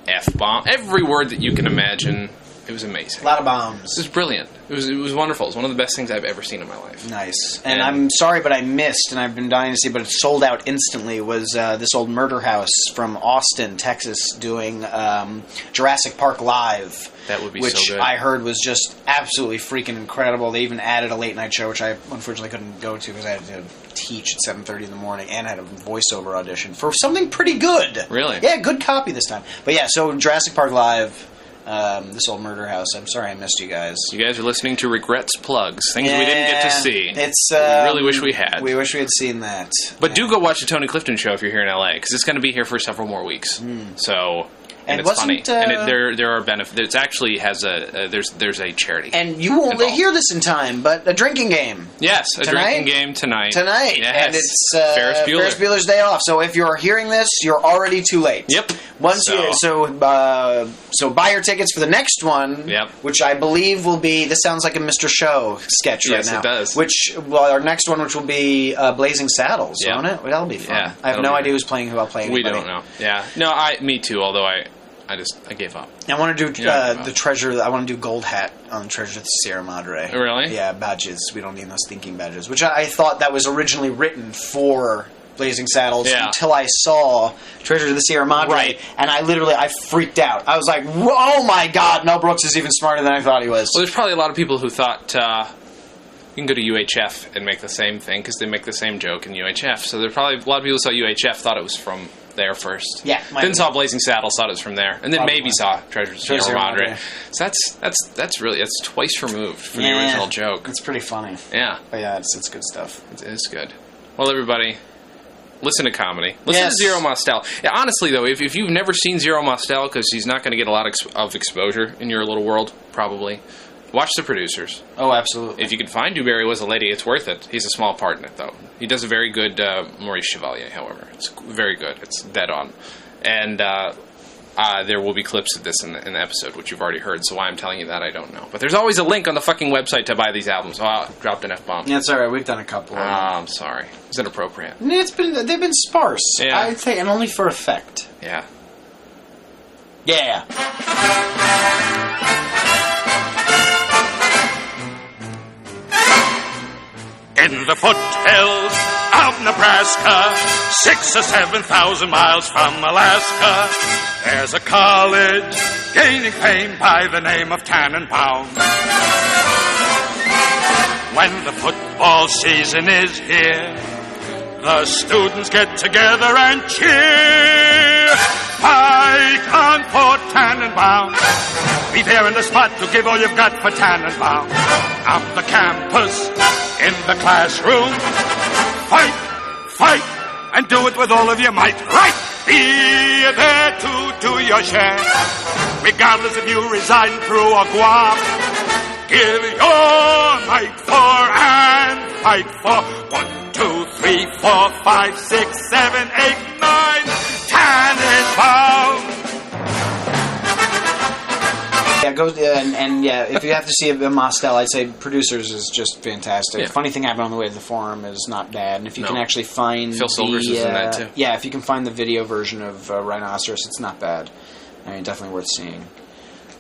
F-bomb. Every word that you can imagine. It was amazing. A lot of bombs. It was brilliant. It was wonderful. It was one of the best things I've ever seen in my life. Nice. And I'm sorry, but I missed, and I've been dying to see, but it sold out instantly, was this old murder house from Austin, Texas, doing Jurassic Park Live. That would be so good. Which I heard was just absolutely freaking incredible. They even added a late-night show, which I unfortunately couldn't go to because I had to teach at 7:30 in the morning and had a voiceover audition for something pretty good. Really? Yeah, good copy this time. But yeah, so Jurassic Park Live... this old murder house. I'm sorry I missed you guys. You guys are listening to Regrets Plugs, things we didn't get to see. It's we really wish we had. We wish we had seen that. But do go watch the Tony Clifton show if you're here in LA, because it's going to be here for several more weeks. So... And it's funny, and there are benefits. It actually has there's a charity, and you won't hear this in time, but a drinking game. Yes, a drinking game tonight. Tonight, yes. And it's Ferris Bueller's Day Off. So if you're hearing this, you're already too late. Yep. So buy your tickets for the next one. Yep. Which I believe will be. This sounds like a Mr. Show sketch right now. Yes, it does. Our next one, which will be Blazing Saddles, won't it? That'll be fun. Yeah, I have no idea who's playing who. I'll play anybody. We don't know. Yeah. No, me too. Although I gave up. I want to do the treasure. I want to do gold hat on Treasure of the Sierra Madre. Really? Yeah, badges. We don't need those thinking badges. Which I thought that was originally written for Blazing Saddles until I saw Treasure of the Sierra Madre, and I freaked out. I was like, "Oh my God, Mel Brooks is even smarter than I thought he was." Well, there's probably a lot of people who thought you can go to UHF and make the same thing because they make the same joke in UHF. So there's probably a lot of people who saw UHF thought it was from there first. Yeah. Then saw Blazing Saddles, thought it was from there, and then maybe saw Treasure of the Sierra Madre. So that's twice removed from the original joke. It's pretty funny. Yeah. But yeah, it's good stuff. It is good. Well, everybody, listen to comedy. Listen to Zero Mostel. Yeah, honestly, though, if you've never seen Zero Mostel, because he's not going to get a lot of exposure in your little world, probably, watch The Producers. Oh, absolutely. If you can find Dewberry Was a Lady, it's worth it. He's a small part in it, though. He does a very good Maurice Chevalier, however. It's very good. It's dead on. And there will be clips of this in the episode, which you've already heard, so why I'm telling you that, I don't know. But there's always a link on the fucking website to buy these albums. Oh, I dropped an F-bomb. Yeah, it's alright. We've done a couple. I'm sorry. It's inappropriate. They've been sparse. Yeah. I'd say, and only for effect. Yeah. Yeah. In the foothills of Nebraska, 6,000 or 7,000 miles from Alaska, there's a college gaining fame by the name of Tannenbaum. When the football season is here, the students get together and cheer. Fight on for Tannenbaum. Be there in the spot to give all you've got for Tannenbaum. On the campus, in the classroom, fight, and do it with all of your might. Right! Be there to do your share. Regardless if you resign through a Guam, give your might for and fight for 1, 2, 3, 4, 5, 6, 7, 8, 9, Tannenbaum. Yeah, if you have to see a Mostel, I'd say Producers is just fantastic. Yeah. Funny thing happened on the way to the forum is not bad, and if you can actually find Phil Silvers is in that too. Yeah, if you can find the video version of Rhinoceros, it's not bad. I mean, definitely worth seeing.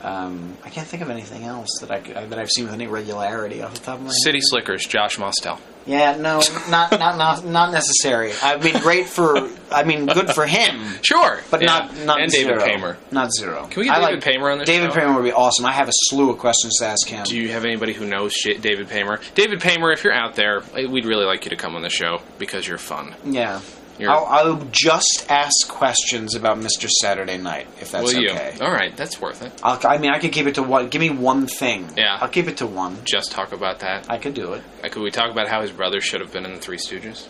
I can't think of anything else that I've seen with any regularity off the top of my head. City Slickers, Josh Mostel. Yeah, no, not necessary. I mean, good for him. Sure, but not and zero. David Paymer. Not zero. Can we get David Paymer on this David show? Paymer would be awesome. I have a slew of questions to ask him. Do you have anybody who knows David Paymer? David Paymer, if you're out there, we'd really like you to come on the show because you're fun. Yeah. I'll just ask questions about Mr. Saturday Night, if that's okay. All right, that's worth it. I could keep it to one. Give me one thing. Yeah. I'll keep it to one. Just talk about that. I could do it. Could we talk about how his brother should have been in the Three Stooges?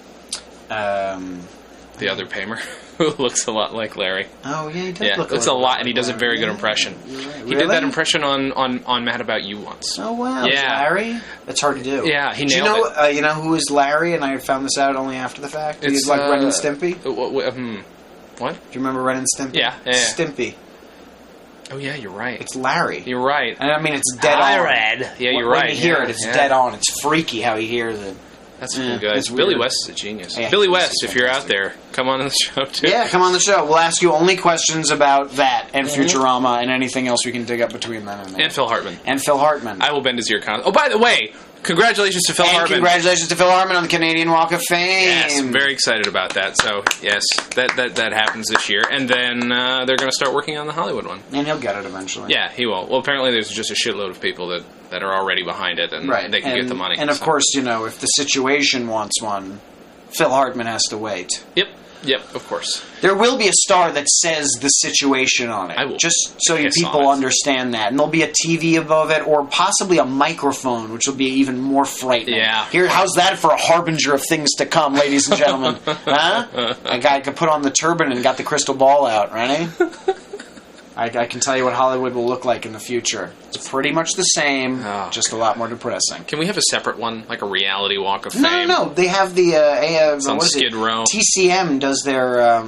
The other Paymer, who looks a lot like Larry. Oh, yeah, he does look looks a lot, and he does a very good impression. Right. He did that impression on Mad About You once. Oh, wow. Yeah. Larry? That's hard to do. Yeah, he nailed it. You know who is Larry, and I found this out only after the fact? He's like Ren and Stimpy. What? Do you remember Ren and Stimpy? Yeah. Stimpy. Oh, yeah, you're right. It's Larry. You're right. And I mean, it's dead on. Red. Yeah, you're right. When you hear it, it's dead on. It's freaky how he hears it. That's good. Billy West is a genius. Yeah, Billy West, if you're out there, come on the show, too. Yeah, come on the show. We'll ask you only questions about that and Futurama and anything else we can dig up between then and there. And Phil Hartman. I will bend his ear. Oh, by the way, congratulations to Phil Hartman. Congratulations to Phil Hartman on the Canadian Walk of Fame. Yes, I'm very excited about that. So, yes, that happens this year. And then they're going to start working on the Hollywood one. And he'll get it eventually. Yeah, he will. Well, apparently there's just a shitload of people that are already behind it, and they can get the money. And, of course, if the situation wants one, Phil Hartman has to wait. Yep. Yep, of course. There will be a star that says the situation on it. I will. Just so you people understand that. And there'll be a TV above it, or possibly a microphone, which will be even more frightening. Yeah. Here, how's that for a harbinger of things to come, ladies and gentlemen? Huh? A guy could put on the turban and got the crystal ball out, right? I can tell you what Hollywood will look like in the future. It's pretty much the same, just a lot more depressing. Can we have a separate one, like a reality walk of fame? No. They have the on Skid Row. TCM does their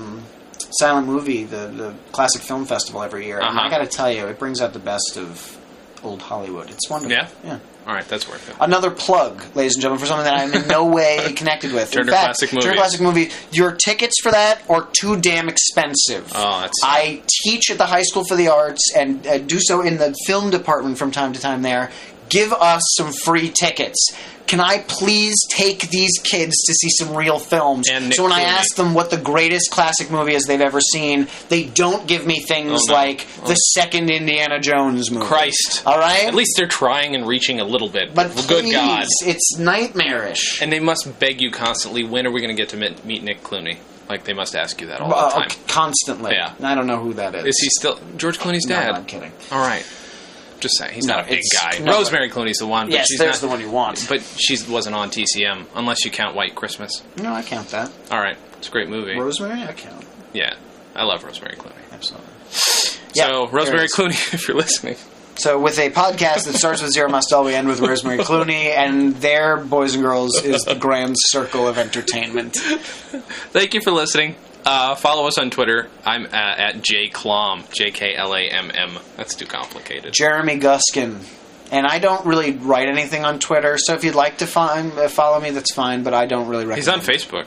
silent movie, the Classic Film Festival every year. And I got to tell you, it brings out the best of old Hollywood. It's wonderful. Yeah. All right, that's worth it. Another plug, ladies and gentlemen, for something that I'm in no way connected with. Turner Classic Movies. Turner Classic Movies. Your tickets for that are too damn expensive. Oh, that's... I teach at the High School for the Arts and do so in the film department from time to time there. Give us some free tickets. Can I please take these kids to see some real films? So when I ask them what the greatest classic movie is they've ever seen, they don't give me things like the second Indiana Jones movie. Christ. All right? At least they're trying and reaching a little bit. But please, good God. It's nightmarish. And they must beg you constantly, when are we going to get to meet Nick Clooney? Like, they must ask you that all the time. Constantly. Yeah. I don't know who that is. Is he still... George Clooney's dad? No, I'm kidding. All right. Just saying, he's not a big guy. Rosemary Clooney's the one. But yes, she's there's the one you want. But she wasn't on TCM, unless you count White Christmas. No, I count that. All right. It's a great movie. Rosemary, I count. Yeah. I love Rosemary Clooney. Absolutely. So, Rosemary Clooney, if you're listening. So, with a podcast that starts with Zero Mostel, we end with Rosemary Clooney, and their Boys and Girls is the grand circle of entertainment. Thank you for listening. Follow us on Twitter. I'm at jklamm, JKLAMM. That's too complicated. Jeremy Guskin. And I don't really write anything on Twitter, so if you'd like to follow me, that's fine, but I don't really recommend. He's on Facebook.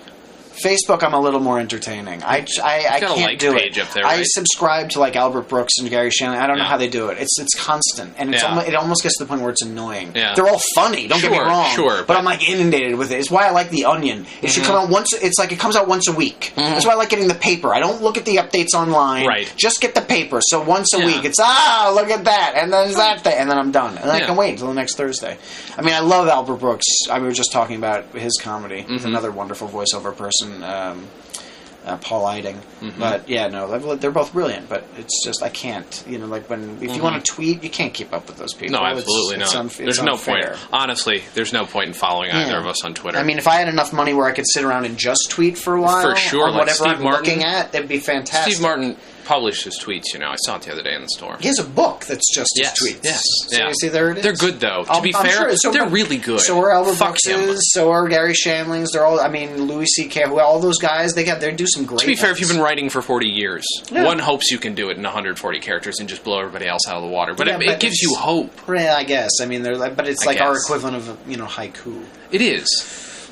Facebook, I'm a little more entertaining. I can't do it. Up there, right? I subscribe to like Albert Brooks and Gary Shanley. I don't know how they do it. It's constant, and it almost gets to the point where it's annoying. Yeah. They're all funny. Don't get me wrong. Sure, but I'm like inundated with it. It's why I like The Onion. It should come out once. It's like it comes out once a week. That's why I like getting the paper. I don't look at the updates online. Right. Just get the paper. So once a week, it's look at that, and then that thing, and then I'm done, and then I can wait until the next Thursday. I mean, I love Albert Brooks. We were just talking about his comedy with another wonderful voiceover person. Paul Eiding. But yeah, no, they're both brilliant, but it's just I can't, like if you want to tweet, you can't keep up with those people. No, absolutely not. There's no point. Honestly, there's no point in following either of us on Twitter. I mean, if I had enough money where I could sit around and just tweet for a while, for sure, on whatever I'm looking at, that'd be fantastic. Steve Martin published his tweets, I saw it the other day in the store. He has a book that's just his tweets. Yes. So you see, there it is. They're good, though. To be fair, they're really good. So are Albert Brooks's, so are Gary Shandling's. They're all, Louis C.K., all those guys, they do some great To be fair, if you've been writing for 40 years, one hopes you can do it in 140 characters and just blow everybody else out of the water. But it gives you hope. Yeah, I guess. I mean, but it's like our equivalent of, haiku. It is.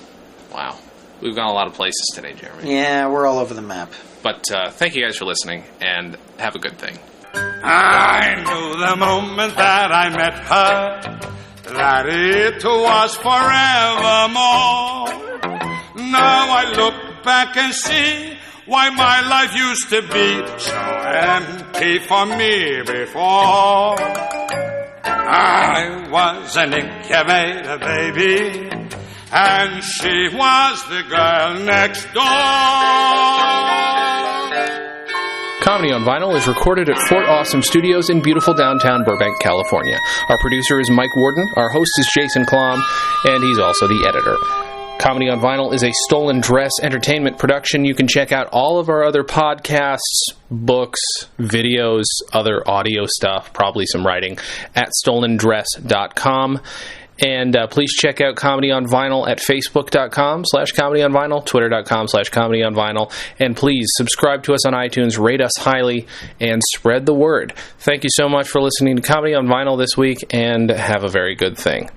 Wow. We've gone a lot of places today, Jeremy. Yeah, we're all over the map. But thank you guys for listening, and have a good thing. I knew the moment that I met her that it was forevermore. Now I look back and see why my life used to be so empty for me before. I was an incubator baby, and she was the girl next door. Comedy on Vinyl is recorded at Fort Awesome Studios in beautiful downtown Burbank, California. Our producer is Mike Warden, our host is Jason Klom, and he's also the editor. Comedy on Vinyl is a Stolen Dress entertainment production. You can check out all of our other podcasts, books, videos, other audio stuff, probably some writing, at stolendress.com. And please check out Comedy on Vinyl at facebook.com/Comedy on Vinyl, twitter.com/Comedy on Vinyl, and please subscribe to us on iTunes, rate us highly, and spread the word. Thank you so much for listening to Comedy on Vinyl this week, and have a very good thing.